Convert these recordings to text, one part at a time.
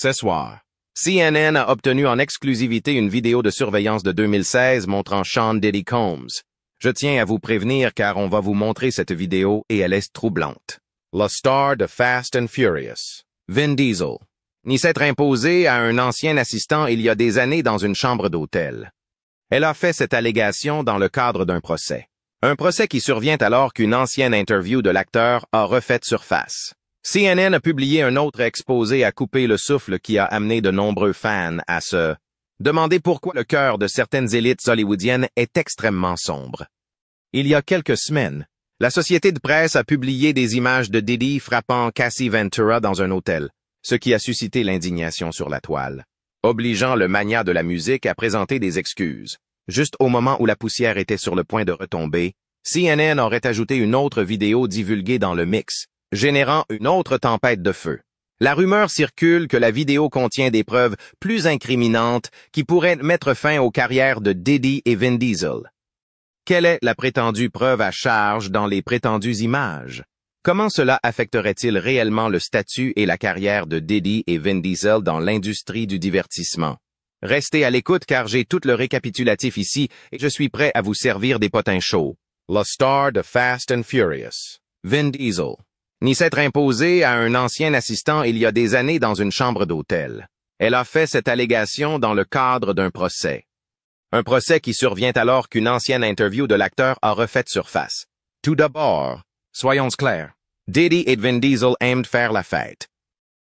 Ce soir, CNN a obtenu en exclusivité une vidéo de surveillance de 2016 montrant Sean Diddy Combs. Je tiens à vous prévenir car on va vous montrer cette vidéo et elle est troublante. La star de Fast and Furious, Vin Diesel, ni s'être imposée à un ancien assistant il y a des années dans une chambre d'hôtel. Elle a fait cette allégation dans le cadre d'un procès. Un procès qui survient alors qu'une ancienne interview de l'acteur a refait surface. CNN a publié un autre exposé à couper le souffle qui a amené de nombreux fans à se demander pourquoi le cœur de certaines élites hollywoodiennes est extrêmement sombre. Il y a quelques semaines, la société de presse a publié des images de Diddy frappant Cassie Ventura dans un hôtel, ce qui a suscité l'indignation sur la toile, obligeant le magnat de la musique à présenter des excuses. Juste au moment où la poussière était sur le point de retomber, CNN aurait ajouté une autre vidéo divulguée dans le mix, générant une autre tempête de feu. La rumeur circule que la vidéo contient des preuves plus incriminantes qui pourraient mettre fin aux carrières de Diddy et Vin Diesel. Quelle est la prétendue preuve à charge dans les prétendues images? Comment cela affecterait-il réellement le statut et la carrière de Diddy et Vin Diesel dans l'industrie du divertissement? Restez à l'écoute car j'ai tout le récapitulatif ici et je suis prêt à vous servir des potins chauds. La star de Fast and Furious, Vin Diesel, ni s'être imposée à un ancien assistant il y a des années dans une chambre d'hôtel. Elle a fait cette allégation dans le cadre d'un procès. Un procès qui survient alors qu'une ancienne interview de l'acteur a refait surface. Tout d'abord, soyons clairs, Diddy et Vin Diesel aiment faire la fête.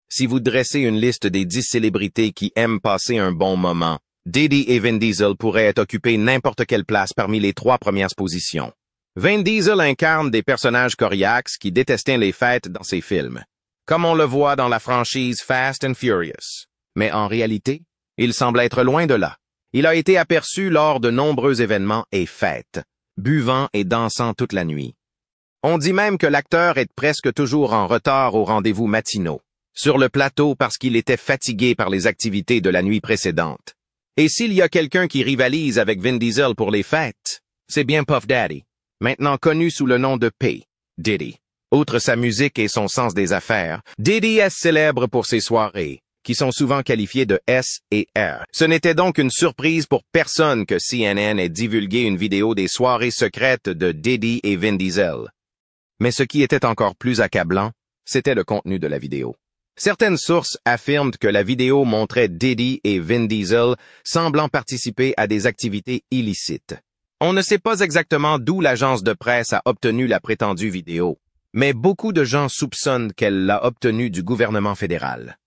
Si vous dressez une liste des 10 célébrités qui aiment passer un bon moment, Diddy et Vin Diesel pourraient occuper n'importe quelle place parmi les 3 premières positions. Vin Diesel incarne des personnages coriaces qui détestaient les fêtes dans ses films, comme on le voit dans la franchise Fast and Furious. Mais en réalité, il semble être loin de là. Il a été aperçu lors de nombreux événements et fêtes, buvant et dansant toute la nuit. On dit même que l'acteur est presque toujours en retard aux rendez-vous matinaux, sur le plateau parce qu'il était fatigué par les activités de la nuit précédente. Et s'il y a quelqu'un qui rivalise avec Vin Diesel pour les fêtes, c'est bien Puff Daddy, maintenant connu sous le nom de P. Diddy. Outre sa musique et son sens des affaires, Diddy est célèbre pour ses soirées, qui sont souvent qualifiées de S et R. Ce n'était donc une surprise pour personne que CNN ait divulgué une vidéo des soirées secrètes de Diddy et Vin Diesel. Mais ce qui était encore plus accablant, c'était le contenu de la vidéo. Certaines sources affirment que la vidéo montrait Diddy et Vin Diesel semblant participer à des activités illicites. On ne sait pas exactement d'où l'agence de presse a obtenu la prétendue vidéo, mais beaucoup de gens soupçonnent qu'elle l'a obtenue du gouvernement fédéral.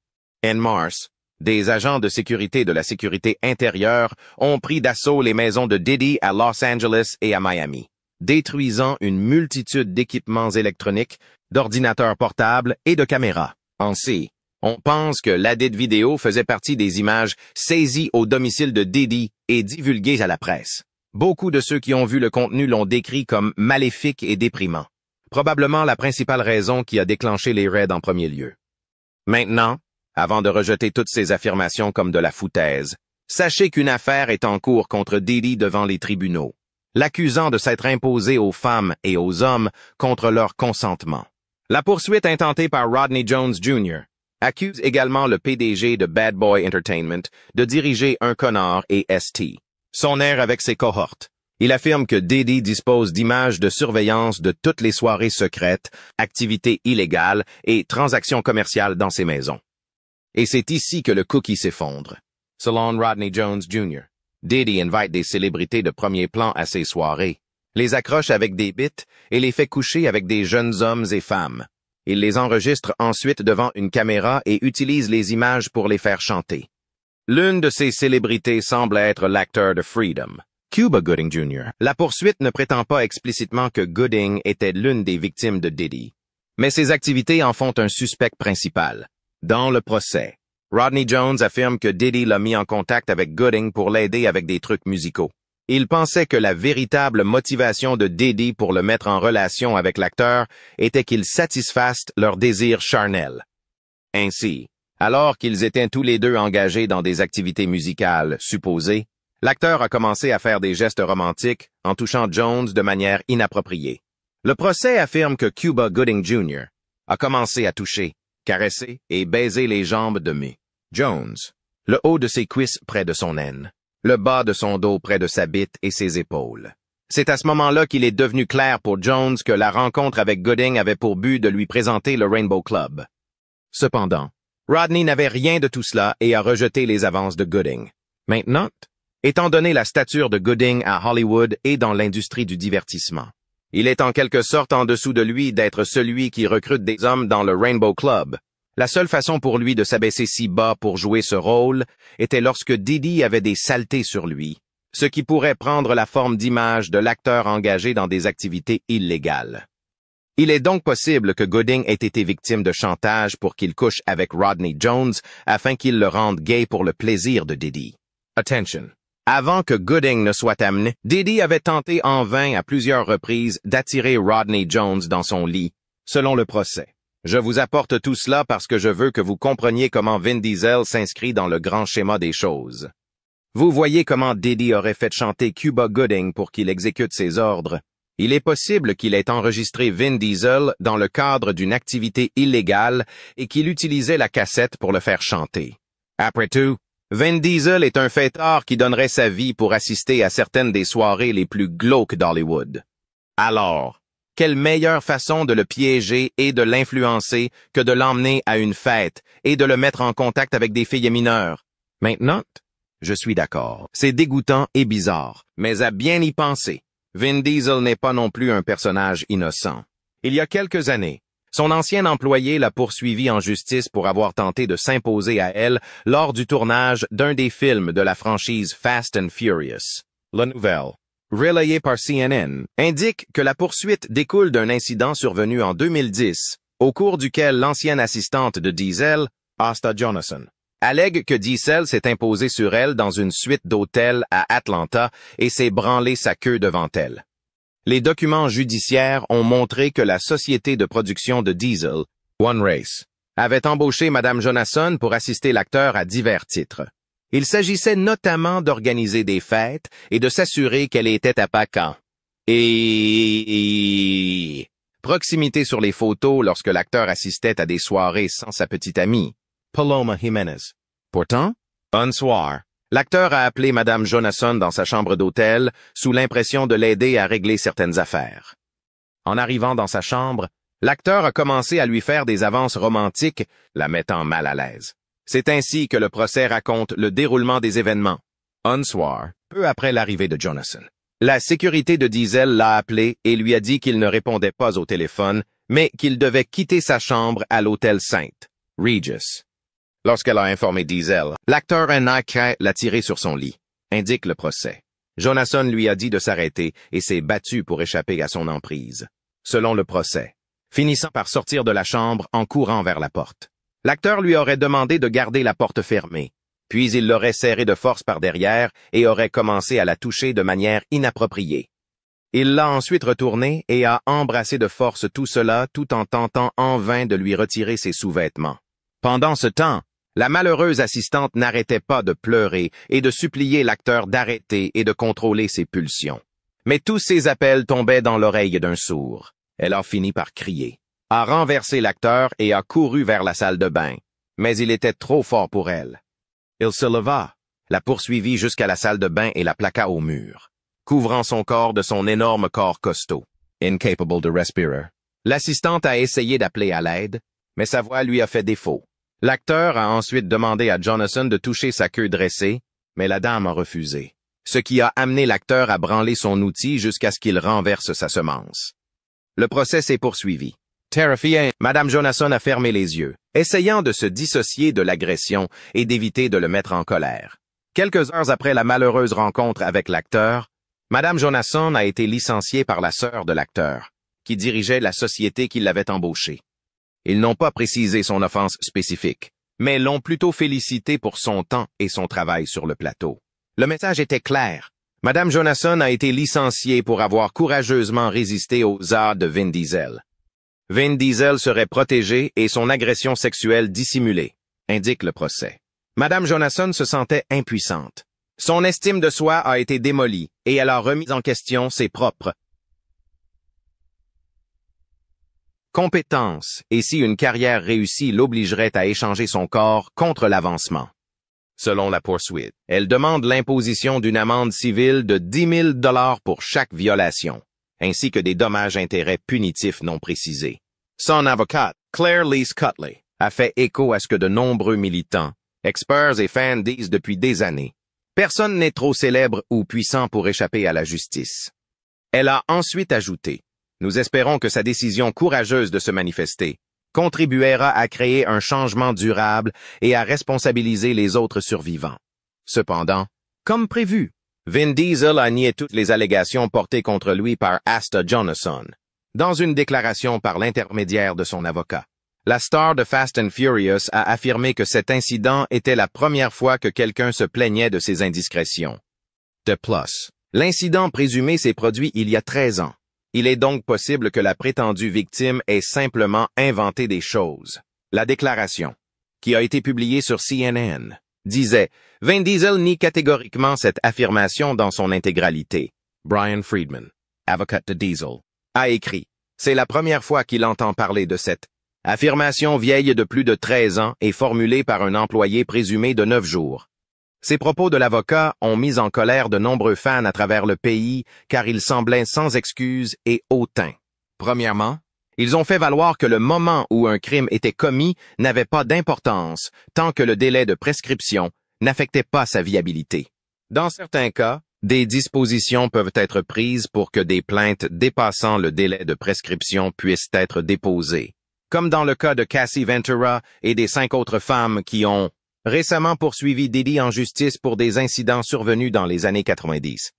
En mars, des agents de sécurité de la sécurité intérieure ont pris d'assaut les maisons de Diddy à Los Angeles et à Miami, détruisant une multitude d'équipements électroniques, d'ordinateurs portables et de caméras. Ainsi, on pense que ladite vidéo faisait partie des images saisies au domicile de Diddy et divulguées à la presse. Beaucoup de ceux qui ont vu le contenu l'ont décrit comme maléfique et déprimant. Probablement la principale raison qui a déclenché les raids en premier lieu. Maintenant, avant de rejeter toutes ces affirmations comme de la foutaise, sachez qu'une affaire est en cours contre Diddy devant les tribunaux, l'accusant de s'être imposé aux femmes et aux hommes contre leur consentement. La poursuite intentée par Rodney Jones Jr. accuse également le PDG de Bad Boy Entertainment de diriger un connard et St. Son air avec ses cohortes. Il affirme que Diddy dispose d'images de surveillance de toutes les soirées secrètes, activités illégales et transactions commerciales dans ses maisons. Et c'est ici que le cookie s'effondre. Selon Rodney Jones Jr., Diddy invite des célébrités de premier plan à ses soirées, les accroche avec des bits et les fait coucher avec des jeunes hommes et femmes. Il les enregistre ensuite devant une caméra et utilise les images pour les faire chanter. L'une de ces célébrités semble être l'acteur de Freedom, Cuba Gooding Jr. La poursuite ne prétend pas explicitement que Gooding était l'une des victimes de Diddy, mais ses activités en font un suspect principal. Dans le procès, Rodney Jones affirme que Diddy l'a mis en contact avec Gooding pour l'aider avec des trucs musicaux. Il pensait que la véritable motivation de Diddy pour le mettre en relation avec l'acteur était qu'il satisfasse leur désir charnel. Ainsi, alors qu'ils étaient tous les deux engagés dans des activités musicales supposées, l'acteur a commencé à faire des gestes romantiques en touchant Jones de manière inappropriée. Le procès affirme que Cuba Gooding Jr. a commencé à toucher, caresser et baiser les jambes de Jones. Le haut de ses cuisses près de son aine. Le bas de son dos près de sa bite et ses épaules. C'est à ce moment-là qu'il est devenu clair pour Jones que la rencontre avec Gooding avait pour but de lui présenter le Rainbow Club. Cependant, Rodney n'avait rien de tout cela et a rejeté les avances de Gooding. Maintenant, étant donné la stature de Gooding à Hollywood et dans l'industrie du divertissement, il est en quelque sorte en dessous de lui d'être celui qui recrute des hommes dans le Rainbow Club. La seule façon pour lui de s'abaisser si bas pour jouer ce rôle était lorsque Didi avait des saletés sur lui, ce qui pourrait prendre la forme d'image de l'acteur engagé dans des activités illégales. Il est donc possible que Gooding ait été victime de chantage pour qu'il couche avec Rodney Jones afin qu'il le rende gay pour le plaisir de Didi. Attention. Avant que Gooding ne soit amené, Didi avait tenté en vain à plusieurs reprises d'attirer Rodney Jones dans son lit, selon le procès. Je vous apporte tout cela parce que je veux que vous compreniez comment Vin Diesel s'inscrit dans le grand schéma des choses. Vous voyez comment Didi aurait fait chanter Cuba Gooding pour qu'il exécute ses ordres. Il est possible qu'il ait enregistré Vin Diesel dans le cadre d'une activité illégale et qu'il utilisait la cassette pour le faire chanter. Après tout, Vin Diesel est un fêtard qui donnerait sa vie pour assister à certaines des soirées les plus glauques d'Hollywood. Alors, quelle meilleure façon de le piéger et de l'influencer que de l'emmener à une fête et de le mettre en contact avec des filles mineures? Maintenant, je suis d'accord. C'est dégoûtant et bizarre, mais à bien y penser, Vin Diesel n'est pas non plus un personnage innocent. Il y a quelques années, son ancien employé l'a poursuivi en justice pour avoir tenté de s'imposer à elle lors du tournage d'un des films de la franchise Fast and Furious. La nouvelle, relayée par CNN, indique que la poursuite découle d'un incident survenu en 2010, au cours duquel l'ancienne assistante de Diesel, Asta Jonasson, allègue que Diesel s'est imposé sur elle dans une suite d'hôtels à Atlanta et s'est branlé sa queue devant elle. Les documents judiciaires ont montré que la société de production de Diesel, One Race, avait embauché Mme Jonasson pour assister l'acteur à divers titres. Il s'agissait notamment d'organiser des fêtes et de s'assurer qu'elle était à Pacan. Et proximité sur les photos lorsque l'acteur assistait à des soirées sans sa petite amie, Paloma Jimenez. Pourtant, un soir, l'acteur a appelé Mme Jonasson dans sa chambre d'hôtel sous l'impression de l'aider à régler certaines affaires. En arrivant dans sa chambre, l'acteur a commencé à lui faire des avances romantiques, la mettant mal à l'aise. C'est ainsi que le procès raconte le déroulement des événements. Un soir, peu après l'arrivée de Jonasson, la sécurité de Diesel l'a appelé et lui a dit qu'il ne répondait pas au téléphone, mais qu'il devait quitter sa chambre à l'hôtel Sainte, Regis. Lorsqu'elle a informé Diesel, l'acteur a craint l'a tiré sur son lit, indique le procès. Jonasson lui a dit de s'arrêter et s'est battu pour échapper à son emprise, selon le procès, finissant par sortir de la chambre en courant vers la porte. L'acteur lui aurait demandé de garder la porte fermée, puis il l'aurait serrée de force par derrière et aurait commencé à la toucher de manière inappropriée. Il l'a ensuite retournée et a embrassé de force tout cela tout en tentant en vain de lui retirer ses sous-vêtements. Pendant ce temps, la malheureuse assistante n'arrêtait pas de pleurer et de supplier l'acteur d'arrêter et de contrôler ses pulsions. Mais tous ses appels tombaient dans l'oreille d'un sourd. Elle a fini par crier, a renversé l'acteur et a couru vers la salle de bain. Mais il était trop fort pour elle. Il se leva, la poursuivit jusqu'à la salle de bain et la plaqua au mur, couvrant son corps de son énorme corps costaud, incapable de respirer. L'assistante a essayé d'appeler à l'aide, mais sa voix lui a fait défaut. L'acteur a ensuite demandé à Jonasson de toucher sa queue dressée, mais la dame a refusé, ce qui a amené l'acteur à branler son outil jusqu'à ce qu'il renverse sa semence. Le procès s'est poursuivi. Terrifiée, Mme Jonasson a fermé les yeux, essayant de se dissocier de l'agression et d'éviter de le mettre en colère. Quelques heures après la malheureuse rencontre avec l'acteur, Mme Jonasson a été licenciée par la sœur de l'acteur, qui dirigeait la société qui l'avait embauché. Ils n'ont pas précisé son offense spécifique, mais l'ont plutôt félicité pour son temps et son travail sur le plateau. Le message était clair. Mme Jonasson a été licenciée pour avoir courageusement résisté aux arts de Vin Diesel. Vin Diesel serait protégé et son agression sexuelle dissimulée, indique le procès. Mme Jonasson se sentait impuissante. Son estime de soi a été démolie et elle a remis en question ses propres compétence et si une carrière réussie l'obligerait à échanger son corps contre l'avancement. Selon la poursuite, elle demande l'imposition d'une amende civile de 10 000 $ pour chaque violation, ainsi que des dommages-intérêts punitifs non précisés. Son avocate, Claire Lise Cutley, a fait écho à ce que de nombreux militants, experts et fans disent depuis des années. Personne n'est trop célèbre ou puissant pour échapper à la justice. Elle a ensuite ajouté, « Nous espérons que sa décision courageuse de se manifester contribuera à créer un changement durable et à responsabiliser les autres survivants. » Cependant, comme prévu, Vin Diesel a nié toutes les allégations portées contre lui par Asta Jonasson, dans une déclaration par l'intermédiaire de son avocat. La star de Fast and Furious a affirmé que cet incident était la première fois que quelqu'un se plaignait de ses indiscrétions. De plus, l'incident présumé s'est produit il y a 13 ans. Il est donc possible que la prétendue victime ait simplement inventé des choses. La déclaration, qui a été publiée sur CNN, disait « Vin Diesel nie catégoriquement cette affirmation dans son intégralité. » Brian Friedman, avocat de Diesel, a écrit « C'est la première fois qu'il entend parler de cette affirmation vieille de plus de 13 ans et formulée par un employé présumé de 9 jours. » Ces propos de l'avocat ont mis en colère de nombreux fans à travers le pays car ils semblaient sans excuse et hautains. Premièrement, ils ont fait valoir que le moment où un crime était commis n'avait pas d'importance tant que le délai de prescription n'affectait pas sa viabilité. Dans certains cas, des dispositions peuvent être prises pour que des plaintes dépassant le délai de prescription puissent être déposées, comme dans le cas de Cassie Ventura et des 5 autres femmes qui ont récemment poursuivi Diddy en justice pour des incidents survenus dans les années 90.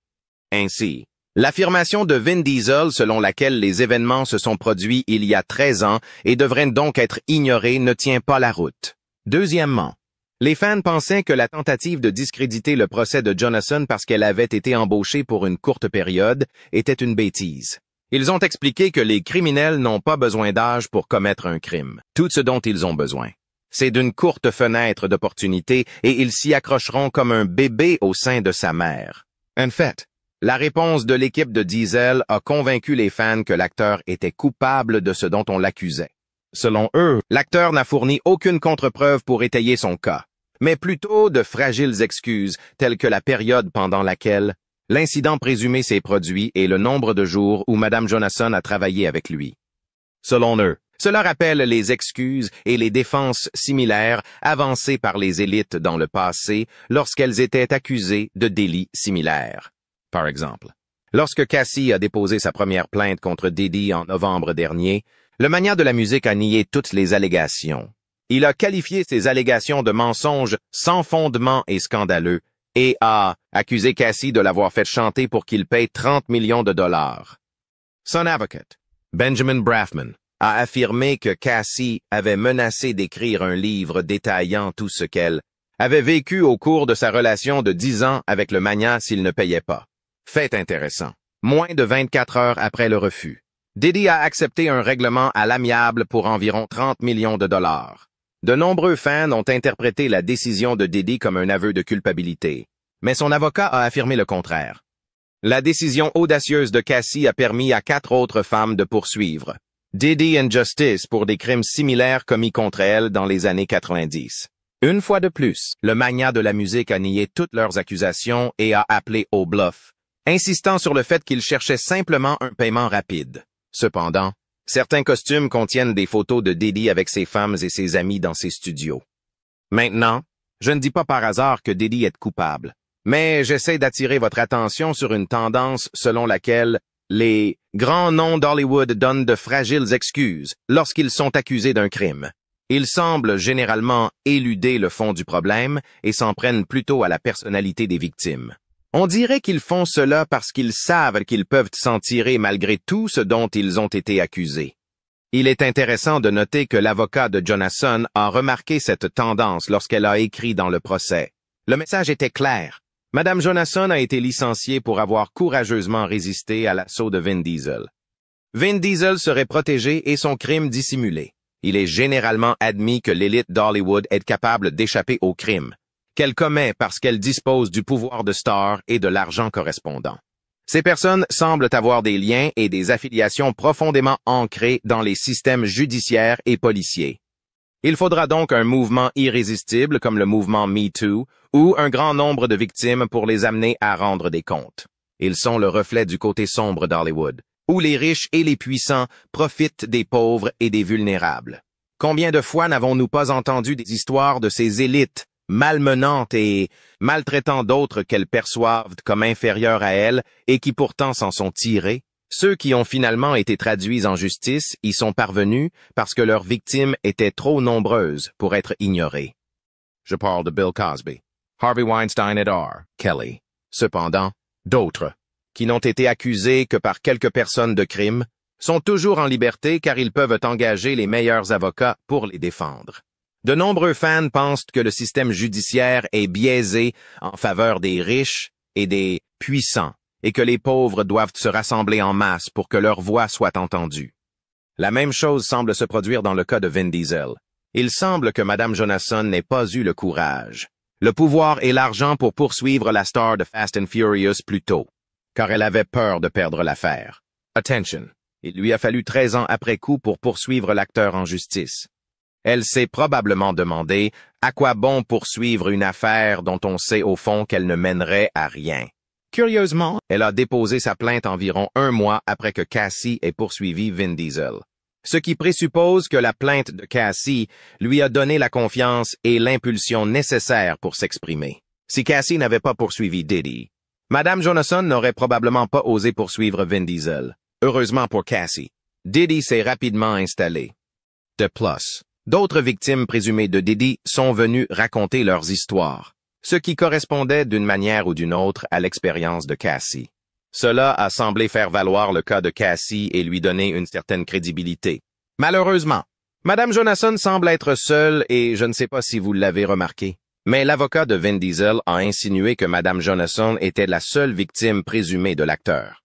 Ainsi, l'affirmation de Vin Diesel selon laquelle les événements se sont produits il y a 13 ans et devraient donc être ignorés ne tient pas la route. Deuxièmement, les fans pensaient que la tentative de discréditer le procès de Jonasson parce qu'elle avait été embauchée pour une courte période était une bêtise. Ils ont expliqué que les criminels n'ont pas besoin d'âge pour commettre un crime. Tout ce dont ils ont besoin, c'est d'une courte fenêtre d'opportunité et ils s'y accrocheront comme un bébé au sein de sa mère. En fait, la réponse de l'équipe de Diesel a convaincu les fans que l'acteur était coupable de ce dont on l'accusait. Selon eux, l'acteur n'a fourni aucune contre-preuve pour étayer son cas, mais plutôt de fragiles excuses telles que la période pendant laquelle l'incident présumé s'est produit et le nombre de jours où Mme Jonasson a travaillé avec lui. Selon eux, cela rappelle les excuses et les défenses similaires avancées par les élites dans le passé lorsqu'elles étaient accusées de délits similaires. Par exemple, lorsque Cassie a déposé sa première plainte contre Diddy en novembre dernier, le magnat de la musique a nié toutes les allégations. Il a qualifié ces allégations de mensonges sans fondement et scandaleux et a accusé Cassie de l'avoir fait chanter pour qu'il paye 30 millions de dollars. Son avocate, Benjamin Brafman, a affirmé que Cassie avait menacé d'écrire un livre détaillant tout ce qu'elle avait vécu au cours de sa relation de 10 ans avec le magnat s'il ne payait pas. Fait intéressant. Moins de 24 heures après le refus, Diddy a accepté un règlement à l'amiable pour environ 30 millions de dollars. De nombreux fans ont interprété la décision de Diddy comme un aveu de culpabilité, mais son avocat a affirmé le contraire. La décision audacieuse de Cassie a permis à 4 autres femmes de poursuivre Diddy and Justice pour des crimes similaires commis contre elle dans les années 90. Une fois de plus, le magnat de la musique a nié toutes leurs accusations et a appelé au bluff, insistant sur le fait qu'il cherchait simplement un paiement rapide. Cependant, certains costumes contiennent des photos de Diddy avec ses femmes et ses amis dans ses studios. Maintenant, je ne dis pas par hasard que Diddy est coupable, mais j'essaie d'attirer votre attention sur une tendance selon laquelle les grands noms d'Hollywood donnent de fragiles excuses lorsqu'ils sont accusés d'un crime. Ils semblent généralement éluder le fond du problème et s'en prennent plutôt à la personnalité des victimes. On dirait qu'ils font cela parce qu'ils savent qu'ils peuvent s'en tirer malgré tout ce dont ils ont été accusés. Il est intéressant de noter que l'avocat de Jonasson a remarqué cette tendance lorsqu'elle a écrit dans le procès. Le message était clair. Madame Jonasson a été licenciée pour avoir courageusement résisté à l'assaut de Vin Diesel. Vin Diesel serait protégé et son crime dissimulé. Il est généralement admis que l'élite d'Hollywood est capable d'échapper au crime, qu'elle commet parce qu'elle dispose du pouvoir de star et de l'argent correspondant. Ces personnes semblent avoir des liens et des affiliations profondément ancrés dans les systèmes judiciaires et policiers. Il faudra donc un mouvement irrésistible comme le mouvement MeToo ou un grand nombre de victimes pour les amener à rendre des comptes. Ils sont le reflet du côté sombre d'Hollywood, où les riches et les puissants profitent des pauvres et des vulnérables. Combien de fois n'avons-nous pas entendu des histoires de ces élites malmenantes et maltraitant d'autres qu'elles perçoivent comme inférieures à elles et qui pourtant s'en sont tirées? Ceux qui ont finalement été traduits en justice y sont parvenus parce que leurs victimes étaient trop nombreuses pour être ignorées. Je parle de Bill Cosby, Harvey Weinstein et R. Kelly. Cependant, d'autres, qui n'ont été accusés que par quelques personnes de crime, sont toujours en liberté car ils peuvent engager les meilleurs avocats pour les défendre. De nombreux fans pensent que le système judiciaire est biaisé en faveur des riches et des puissants, et que les pauvres doivent se rassembler en masse pour que leur voix soit entendue. La même chose semble se produire dans le cas de Vin Diesel. Il semble que Mme Johansson n'ait pas eu le courage, le pouvoir et l'argent pour poursuivre la star de Fast and Furious plus tôt, car elle avait peur de perdre l'affaire. Attention, il lui a fallu 13 ans après coup pour poursuivre l'acteur en justice. Elle s'est probablement demandé à quoi bon poursuivre une affaire dont on sait au fond qu'elle ne mènerait à rien. Curieusement, elle a déposé sa plainte environ 1 mois après que Cassie ait poursuivi Vin Diesel. Ce qui présuppose que la plainte de Cassie lui a donné la confiance et l'impulsion nécessaires pour s'exprimer. Si Cassie n'avait pas poursuivi Diddy, Mme Johansson n'aurait probablement pas osé poursuivre Vin Diesel. Heureusement pour Cassie, Diddy s'est rapidement installé. De plus, d'autres victimes présumées de Diddy sont venues raconter leurs histoires, ce qui correspondait d'une manière ou d'une autre à l'expérience de Cassie. Cela a semblé faire valoir le cas de Cassie et lui donner une certaine crédibilité. Malheureusement, Mme Johansson semble être seule et je ne sais pas si vous l'avez remarqué, mais l'avocat de Vin Diesel a insinué que Mme Johansson était la seule victime présumée de l'acteur.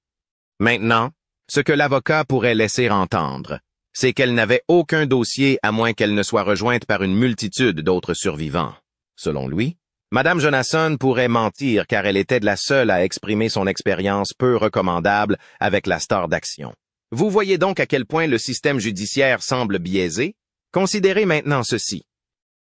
Maintenant, ce que l'avocat pourrait laisser entendre, c'est qu'elle n'avait aucun dossier à moins qu'elle ne soit rejointe par une multitude d'autres survivants. Selon lui, Mme Johansson pourrait mentir car elle était la seule à exprimer son expérience peu recommandable avec la star d'action. Vous voyez donc à quel point le système judiciaire semble biaisé? Considérez maintenant ceci.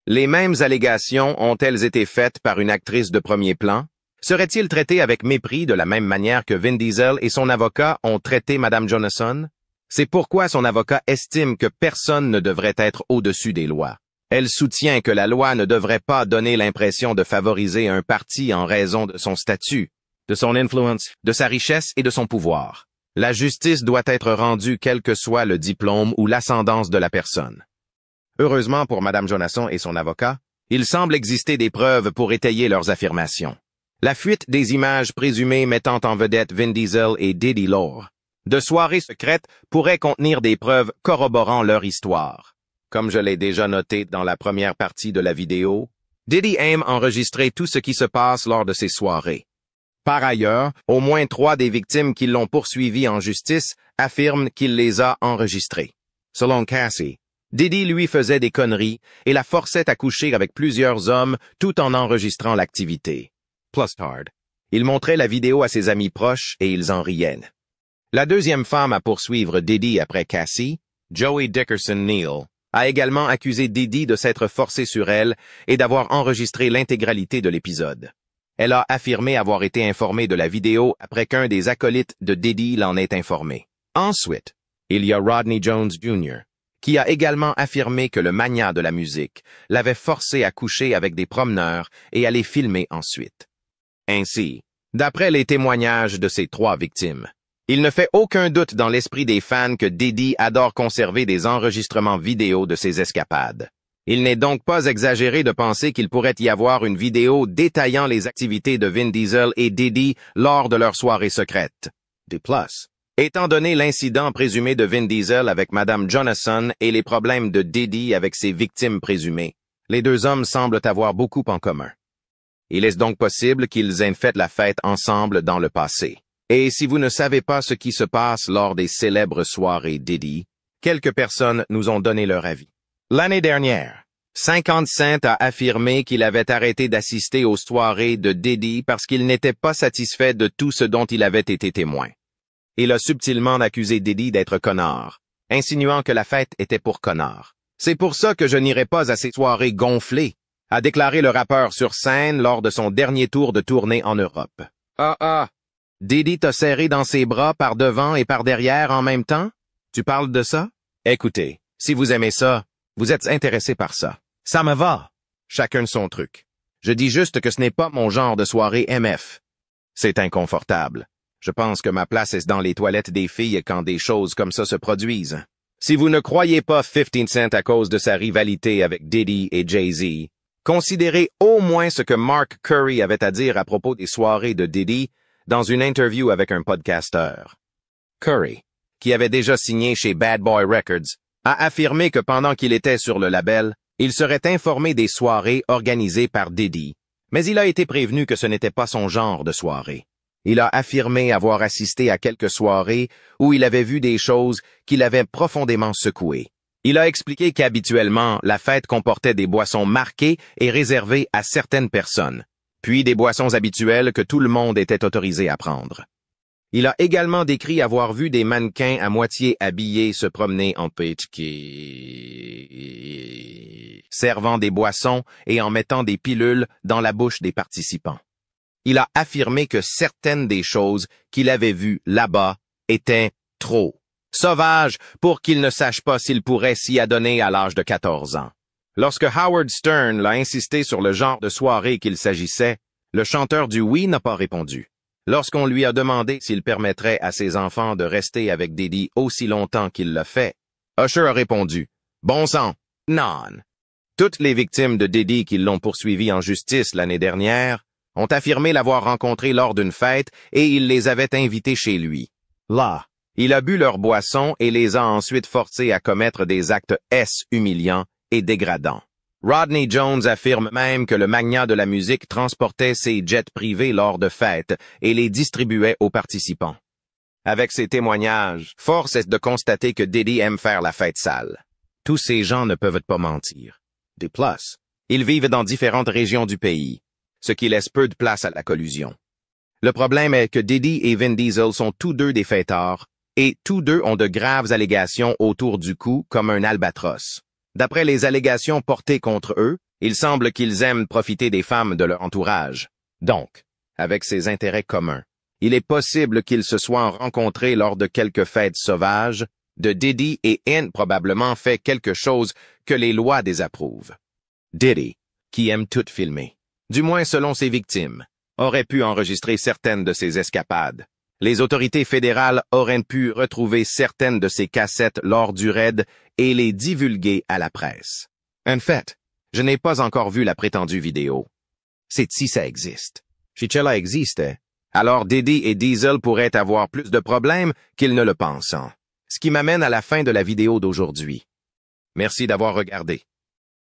Les mêmes allégations ont-elles été faites par une actrice de premier plan? Serait-il traité avec mépris de la même manière que Vin Diesel et son avocat ont traité Mme Johansson? C'est pourquoi son avocat estime que personne ne devrait être au-dessus des lois. Elle soutient que la loi ne devrait pas donner l'impression de favoriser un parti en raison de son statut, de son influence, de sa richesse et de son pouvoir. La justice doit être rendue quel que soit le diplôme ou l'ascendance de la personne. Heureusement pour Mme Johansson et son avocat, il semble exister des preuves pour étayer leurs affirmations. La fuite des images présumées mettant en vedette Vin Diesel et Diddy Lore de soirées secrètes pourrait contenir des preuves corroborant leur histoire. Comme je l'ai déjà noté dans la première partie de la vidéo, Diddy aime enregistrer tout ce qui se passe lors de ces soirées. Par ailleurs, au moins 3 des victimes qui l'ont poursuivi en justice affirment qu'il les a enregistrées. Selon Cassie, Diddy lui faisait des conneries et la forçait à coucher avec plusieurs hommes tout en enregistrant l'activité. Plus tard, il montrait la vidéo à ses amis proches et ils en riaient. La deuxième femme à poursuivre Diddy après Cassie, Joey Dickerson Neal, a également accusé Diddy de s'être forcé sur elle et d'avoir enregistré l'intégralité de l'épisode. Elle a affirmé avoir été informée de la vidéo après qu'un des acolytes de Diddy l'en ait informé. Ensuite, il y a Rodney Jones Jr., qui a également affirmé que le magnat de la musique l'avait forcé à coucher avec des promeneurs et à les filmer ensuite. Ainsi, d'après les témoignages de ces 3 victimes, il ne fait aucun doute dans l'esprit des fans que Diddy adore conserver des enregistrements vidéo de ses escapades. Il n'est donc pas exagéré de penser qu'il pourrait y avoir une vidéo détaillant les activités de Vin Diesel et Diddy lors de leur soirée secrète. De plus, étant donné l'incident présumé de Vin Diesel avec Mme Johansson et les problèmes de Diddy avec ses victimes présumées, les 2 hommes semblent avoir beaucoup en commun. Il est donc possible qu'ils aient fait la fête ensemble dans le passé. Et si vous ne savez pas ce qui se passe lors des célèbres soirées Diddy, quelques personnes nous ont donné leur avis. L'année dernière, 50 Cent a affirmé qu'il avait arrêté d'assister aux soirées de Diddy parce qu'il n'était pas satisfait de tout ce dont il avait été témoin. Il a subtilement accusé Diddy d'être connard, insinuant que la fête était pour connards. C'est pour ça que je n'irai pas à ces soirées gonflées, a déclaré le rappeur sur scène lors de son dernier tour de tournée en Europe. Diddy t'a serré dans ses bras par devant et par derrière en même temps? Tu parles de ça? Écoutez, si vous aimez ça, vous êtes intéressé par ça. Ça me va. Chacun son truc. Je dis juste que ce n'est pas mon genre de soirée MF. C'est inconfortable. Je pense que ma place est dans les toilettes des filles quand des choses comme ça se produisent. Si vous ne croyez pas 50 Cent à cause de sa rivalité avec Diddy et Jay-Z, considérez au moins ce que Mark Curry avait à dire à propos des soirées de Diddy dans une interview avec un podcasteur. Curry, qui avait déjà signé chez Bad Boy Records, a affirmé que pendant qu'il était sur le label, il serait informé des soirées organisées par Diddy, mais il a été prévenu que ce n'était pas son genre de soirée. Il a affirmé avoir assisté à quelques soirées où il avait vu des choses qui l'avaient profondément secoué. Il a expliqué qu'habituellement, la fête comportait des boissons marquées et réservées à certaines personnes, puis des boissons habituelles que tout le monde était autorisé à prendre. Il a également décrit avoir vu des mannequins à moitié habillés se promener en pitchki, servant des boissons et en mettant des pilules dans la bouche des participants. Il a affirmé que certaines des choses qu'il avait vues là-bas étaient trop sauvages pour qu'il ne sache pas s'il pourrait s'y adonner à l'âge de 14 ans. Lorsque Howard Stern l'a insisté sur le genre de soirée qu'il s'agissait, le chanteur du Oui n'a pas répondu. Lorsqu'on lui a demandé s'il permettrait à ses enfants de rester avec Diddy aussi longtemps qu'il l'a fait, Usher a répondu « Bon sang, non ». Toutes les victimes de Diddy qui l'ont poursuivi en justice l'année dernière ont affirmé l'avoir rencontré lors d'une fête et il les avait invités chez lui. Là, il a bu leur boisson et les a ensuite forcés à commettre des actes humiliants et dégradants. Rodney Jones affirme même que le magnat de la musique transportait ses jets privés lors de fêtes et les distribuait aux participants. Avec ces témoignages, force est de constater que Diddy aime faire la fête sale. Tous ces gens ne peuvent pas mentir. De plus, ils vivent dans différentes régions du pays, ce qui laisse peu de place à la collusion. Le problème est que Diddy et Vin Diesel sont tous deux des fêtards, et tous deux ont de graves allégations autour du cou comme un albatros. D'après les allégations portées contre eux, il semble qu'ils aiment profiter des femmes de leur entourage. Donc, avec ces intérêts communs, il est possible qu'ils se soient rencontrés lors de quelques fêtes sauvages, de Diddy et In probablement fait quelque chose que les lois désapprouvent. Diddy, qui aime tout filmer, du moins selon ses victimes, aurait pu enregistrer certaines de ses escapades. Les autorités fédérales auraient pu retrouver certaines de ces cassettes lors du raid et les divulguer à la presse. En fait, je n'ai pas encore vu la prétendue vidéo. C'est si ça existe. Si cela existe, alors Diddy et Diesel pourraient avoir plus de problèmes qu'ils ne le pensent. Ce qui m'amène à la fin de la vidéo d'aujourd'hui. Merci d'avoir regardé.